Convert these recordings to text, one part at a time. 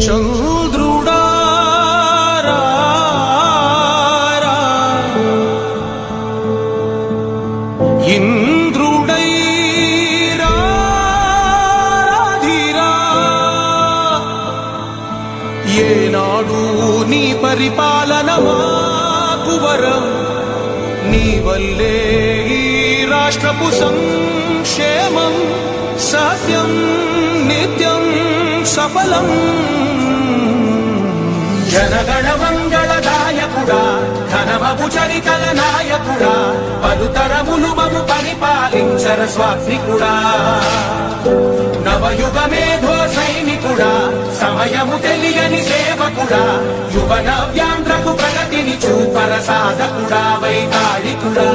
చంద్రుడా ఇంద్రుడై రాధిరా ఏనాడు నీ పరిపాలన మాకు వరం నీ వల్లే ఈ రాష్ట్రపు సంక్షేమం సత్యం నిత్యం సఫలం జనగణ మంగళదాయకుడా ఘనమగు చరితల నాయకుడా పలుతరములు మము పరిపాలించర స్వాత్మికుడా నవయుగ మేధో సైనికుడా సమయము తెలియని సేవకుడా యువ నవ్యాంధ్రకు ప్రగతిని చూపర సాధకుడా వైతాళికుడా.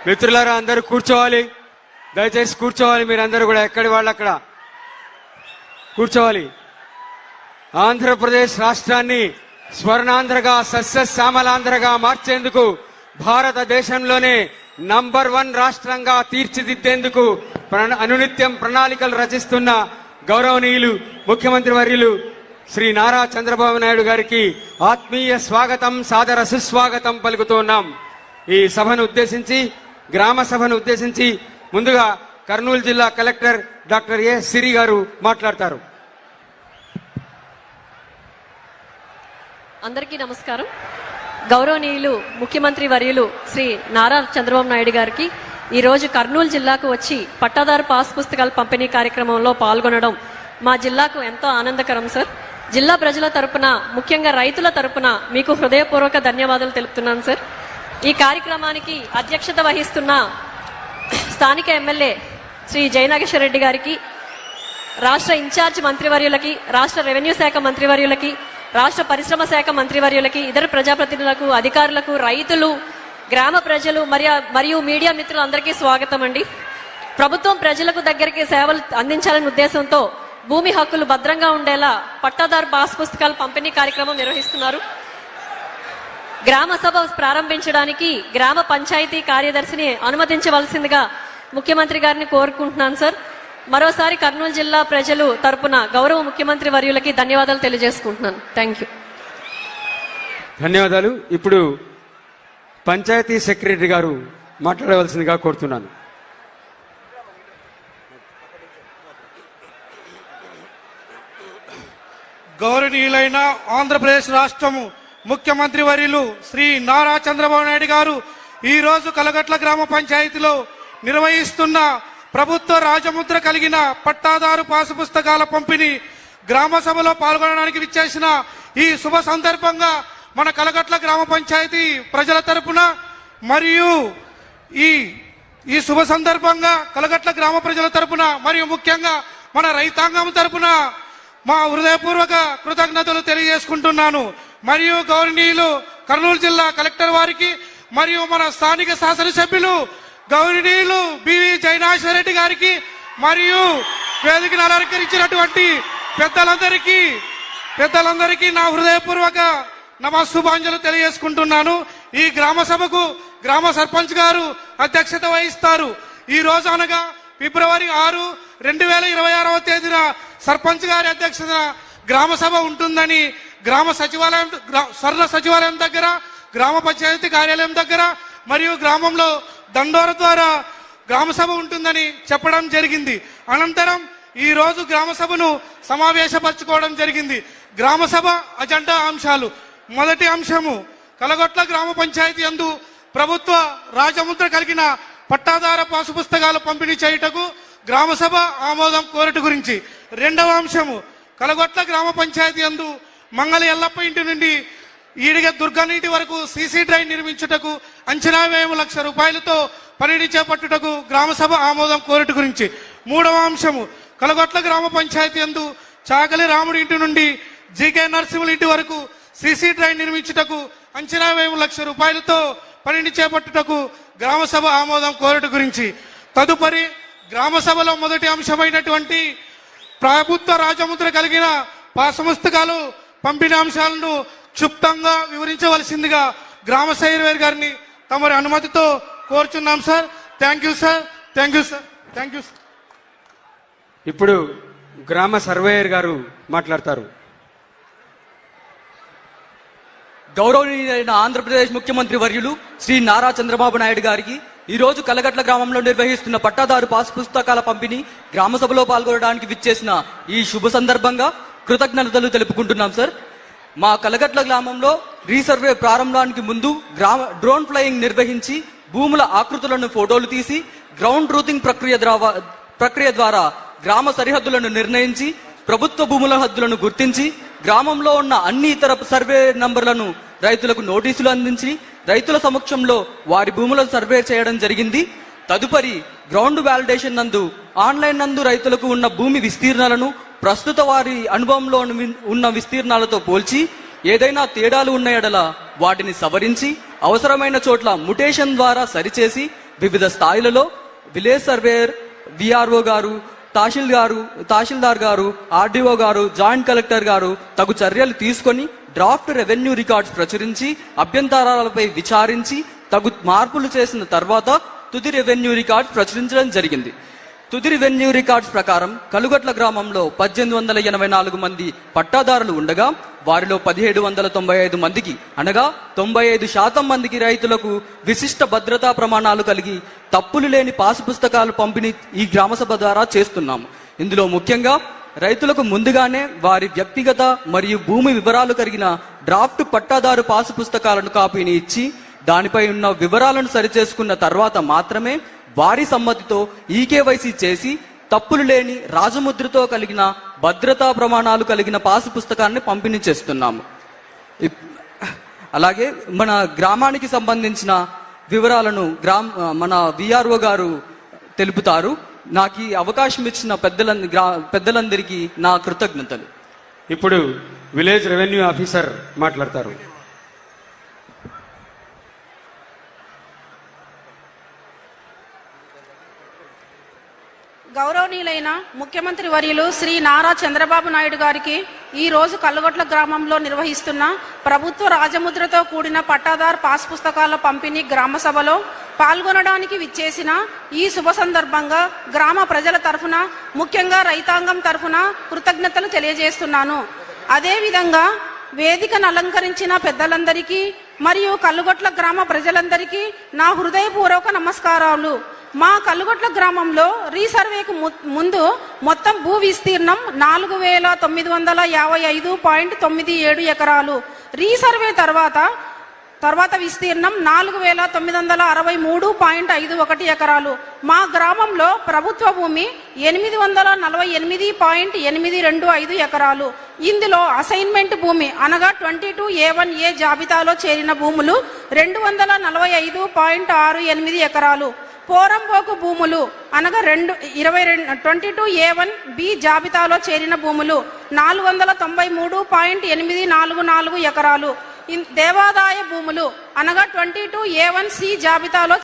మిత్రులారా, అందరూ కూర్చోవాలి. దయచేసి కూర్చోవాలి. మీరందరూ కూడా ఎక్కడి వాళ్ళు అక్కడ కూర్చోవాలి. ఆంధ్రప్రదేశ్ రాష్ట్రాన్ని స్వర్ణాంధ్రగా సస్యశ్యామలాంధ్రగా మార్చేందుకు, భారతదేశంలోనే నంబర్ 1 రాష్ట్రంగా తీర్చిదిద్దేందుకు అనునిత్యం ప్రణాళికలు రచిస్తున్న గౌరవనీయులు ముఖ్యమంత్రి వర్యులు శ్రీ నారా చంద్రబాబు నాయుడు గారికి ఆత్మీయ స్వాగతం, సాదర సుస్వాగతం పలుకుతున్నాం. ఈ సభను ఉద్దేశించి, గ్రామ సభను ఉద్దేశించి ముందుగా కర్నూలు జిల్లా కలెక్టర్ డాక్టర్ ఏ సిరి గారు మాట్లాడతారు. అందరికీ నమస్కారం. గౌరవనీయులు ముఖ్యమంత్రి వర్యులు శ్రీ నారా చంద్రబాబు నాయుడు గారికి ఈరోజు కర్నూలు జిల్లాకు వచ్చి పట్టాదారు పాస్ పుస్తకాల పంపిణీ కార్యక్రమంలో పాల్గొనడం మా జిల్లాకు ఎంతో ఆనందకరం సార్. జిల్లా ప్రజల తరపున, ముఖ్యంగా రైతుల తరపున మీకు హృదయపూర్వక ధన్యవాదాలు తెలుపుతున్నాను సార్. ఈ కార్యక్రమానికి అధ్యక్షత వహిస్తున్న స్థానిక ఎమ్మెల్యే శ్రీ జయనాగేశ్వర రెడ్డి గారికి, రాష్ట్ర ఇన్ఛార్జ్ మంత్రివర్యులకి, రాష్ట్ర రెవెన్యూ శాఖ మంత్రివర్యులకి, రాష్ట్ర పరిశ్రమ శాఖ మంత్రివర్యులకి, ఇతర ప్రజాప్రతినిధులకు, అధికారులకు, రైతులు, గ్రామ ప్రజలు మరియు మీడియా మిత్రులందరికీ స్వాగతం అండి. ప్రభుత్వం ప్రజలకు దగ్గరికి సేవలు అందించాలనే ఉద్దేశంతో భూమి హక్కులు భద్రంగా ఉండేలా పట్టాదారు పాస్ పుస్తకాల పంపిణీ కార్యక్రమం నిర్వహిస్తున్నారు. గ్రామ సభ ప్రారంభించడానికి గ్రామ పంచాయతీ కార్యదర్శిని అనుమతించవలసిందిగా ముఖ్యమంత్రి గారిని కోరుకుంటున్నాను సార్. మరోసారి కర్నూలు జిల్లా ప్రజలు తరపున గౌరవ ముఖ్యమంత్రి వర్యులకి ధన్యవాదాలు తెలియజేసుకుంటున్నాను. Thank you. ధన్యవాదాలు. ఇప్పుడు పంచాయతీ సెక్రటరీ గారు మాట్లాడవలసిందిగా కోరుతున్నాను. గౌరవనీయులైన ఆంధ్రప్రదేశ్ రాష్ట్రము ముఖ్యమంత్రి వర్యులు శ్రీ నారా చంద్రబాబు నాయుడు గారు ఈరోజు కలగట్ల గ్రామ పంచాయతీలో నిర్వహిస్తున్న ప్రభుత్వ రాజముద్ర కలిగిన పట్టాదారు పాసు పుస్తకాల పంపిణీ గ్రామ సభలో పాల్గొనడానికి విచ్చేసిన ఈ శుభ సందర్భంగా మన కలగట్ల గ్రామ పంచాయతీ ప్రజల తరపున మరియు ఈ శుభ సందర్భంగా కలగట్ల గ్రామ ప్రజల తరపున మరియు ముఖ్యంగా మన రైతాంగం తరపున మా హృదయపూర్వక కృతజ్ఞతలు తెలియజేసుకుంటున్నాను. మరియు గౌరవనీయులు కర్నూలు జిల్లా కలెక్టర్ వారికి మరియు మన స్థానిక శాసనసభ్యులు గౌరవనీయులు బివి జయనాగేశ్వర రెడ్డి గారికి మరియు వేదికను అలంకరించినటువంటి పెద్దలందరికీ నా హృదయపూర్వక నమస్సుభాంజలు తెలియజేసుకుంటున్నాను. ఈ గ్రామ సభకు గ్రామ సర్పంచ్ గారు అధ్యక్షత వహిస్తారు. ఈ రోజు అనగా ఫిబ్రవరి 6, 2026వ తేదీన సర్పంచ్ గారి అధ్యక్షతన గ్రామ సభ ఉంటుందని గ్రామ సచివాలయం, స్వర్ణ సచివాలయం దగ్గర, గ్రామ పంచాయతీ కార్యాలయం దగ్గర మరియు గ్రామంలో దండోర ద్వారా గ్రామ సభ ఉంటుందని చెప్పడం జరిగింది. అనంతరం ఈ రోజు గ్రామ సభను సమావేశపరచుకోవడం జరిగింది. గ్రామ సభ అజెండా అంశాలు: మొదటి అంశము కలగొట్ల గ్రామ పంచాయతీ యందు ప్రభుత్వ రాజముద్ర కలిగిన పట్టాదార పాసు పుస్తకాలు పంపిణీ చేయుటకు గ్రామ సభ ఆమోదం కోరట గురించి. రెండవ అంశము కలగొట్ల గ్రామ పంచాయతీ యందు మంగళ ఎల్లప్ప ఇంటి నుండి ఈడిగ దుర్గా నీటి వరకు సీసీ డ్రైన్ నిర్మించుటకు అంచనా వ్యయం ₹1,00,000తో పనిని చేపట్టుటకు గ్రామ సభ ఆమోదం కోరట గురించి. మూడవ అంశము కలగొట్ల గ్రామ పంచాయతీ యందు చాకలి రాముడి ఇంటి నుండి జీకే నరసింహుల ఇంటి వరకు సీసీ డ్రైన్ నిర్మించుటకు అంచనా వ్యయం ₹1,00,000తో పనిని చేపట్టుటకు గ్రామ సభ ఆమోదం కోరట గురించి. తదుపరి గ్రామ సభలో మొదటి అంశమైనటువంటి ప్రభుత్వ రాజముద్ర కలిగిన పాసు పుస్తకాలు పంపిణీ అంశాలను క్షుప్తంగా వివరించవలసిందిగా గ్రామ సర్వేయర్ గారిని తమరి అనుమతితో కోరుచున్నాం sir. Thank you sir. Thank you sir. Thank you sir. ఇప్పుడు గ్రామ సర్వేయర్ గారు మాట్లాడతారు. గౌరవనీయులైన ఆంధ్రప్రదేశ్ ముఖ్యమంత్రి వర్యులు శ్రీ నారా చంద్రబాబు నాయుడు గారికి ఈ రోజు కలగట్ల గ్రామంలో నిర్వహిస్తున్న పట్టాదారు పాస్ పుస్తకాల పంపిణీ గ్రామ సభలో పాల్గొనడానికి విచ్చేసిన ఈ శుభ సందర్భంగా కృతజ్ఞతలు తెలుపుకుంటున్నాం సార్. మా కలగట్ల గ్రామంలో రీసర్వే ప్రారంభానికి ముందు డ్రోన్ ఫ్లయింగ్ నిర్వహించి భూముల ఆకృతులను ఫోటోలు తీసి గ్రౌండ్ రూతింగ్ ప్రక్రియ ద్వారా గ్రామ సరిహద్దులను నిర్ణయించి ప్రభుత్వ భూముల హద్దులను గుర్తించి గ్రామంలో ఉన్న అన్ని ఇతర సర్వే నంబర్లను రైతులకు నోటీసులు అందించి రైతుల సమక్షంలో వారి భూములను సర్వే చేయడం జరిగింది. తదుపరి గ్రౌండ్ వ్యాలిడేషన్ నందు ఆన్లైన్ నందు రైతులకు ఉన్న భూమి విస్తీర్ణాలను ప్రస్తుత వారి అనుభవంలో ఉన్న విస్తీర్ణాలతో పోల్చి ఏదైనా తేడాలు ఉన్న ఎడల వాటిని సవరించి అవసరమైన చోట్ల ముటేషన్ ద్వారా సరిచేసి వివిధ స్థాయిలలో విలేజ్ సర్వేయర్, విఆర్ఓ గారు, తహసీల్దార్ గారు, ఆర్డీఓ గారు, జాయింట్ కలెక్టర్ గారు తగు చర్యలు తీసుకొని డ్రాఫ్ట్ రెవెన్యూ రికార్డ్స్ ప్రచురించి అభ్యంతరాలపై విచారించి తగు మార్పులు చేసిన తర్వాత తుది రెవెన్యూ రికార్డ్స్ ప్రచురించడం జరిగింది. తుది రెవెన్యూ రికార్డ్స్ ప్రకారం కలుగట్ల గ్రామంలో 1884 మంది పట్టాదారులు ఉండగా వారిలో 1795 మందికి అనగా 95% మందికి రైతులకు విశిష్ట భద్రతా ప్రమాణాలు కలిగి తప్పులు లేని పాసు పుస్తకాలు పంపిణీ ఈ గ్రామసభ ద్వారా చేస్తున్నాము. ఇందులో ముఖ్యంగా రైతులకు ముందుగానే వారి వ్యక్తిగత మరియు భూమి వివరాలు కలిగిన డ్రాఫ్ట్ పట్టాదారు పాసు పుస్తకాలను కాపీని ఇచ్చి దానిపై ఉన్న వివరాలను సరిచేసుకున్న తర్వాత మాత్రమే వారి సమ్మతితో ఈకేవైసీ చేసి తప్పులు లేని రాజముద్రతో కలిగిన భద్రతా ప్రమాణాలు కలిగిన పాసు పుస్తకాన్ని పంపిణీ చేస్తున్నాము. అలాగే మన గ్రామానికి సంబంధించిన వివరాలను మన విఆర్ఓ గారు తెలుపుతారు. నాకు ఈ అవకాశం ఇచ్చిన పెద్దలందరికీ నా కృతజ్ఞతలు. ఇప్పుడు విలేజ్ రెవెన్యూ ఆఫీసర్ మాట్లాడతారు. గౌరవనీయులైన ముఖ్యమంత్రి వర్యులు శ్రీ నారా చంద్రబాబు నాయుడు గారికి ఈ రోజు కల్లుగొట్ల గ్రామంలో నిర్వహిస్తున్న ప్రభుత్వ రాజముద్రతో కూడిన పట్టాదారు పాస్ పుస్తకాల పంపిణీ గ్రామ సభలో పాల్గొనడానికి విచ్చేసిన ఈ శుభ సందర్భంగా గ్రామ ప్రజల తరఫున, ముఖ్యంగా రైతాంగం తరఫున కృతజ్ఞతలు తెలియజేస్తున్నాను. అదేవిధంగా వేదికను అలంకరించిన పెద్దలందరికీ మరియు కల్లుగొట్ల గ్రామ ప్రజలందరికీ నా హృదయపూర్వక నమస్కారాలు. మా కల్లుగొట్ల గ్రామంలో రీసర్వేకు ముందు మొత్తం భూ విస్తీర్ణం 4955.97 ఎకరాలు. రీసర్వే తర్వాత విస్తీర్ణం 4963.51 ఎకరాలు. మా గ్రామంలో ప్రభుత్వ భూమి 848.825 ఎకరాలు. ఇందులో అసైన్మెంట్ భూమి అనగా 22A1A జాబితాలో చేరిన భూములు 245.68 ఎకరాలు. పోరంబోకు భూములు అనగా 22A1B జాబితాలో చేరిన భూములు 493.844 ఎకరాలు. దేవాదాయ భూములు అనగా 22A1C జాబితాలో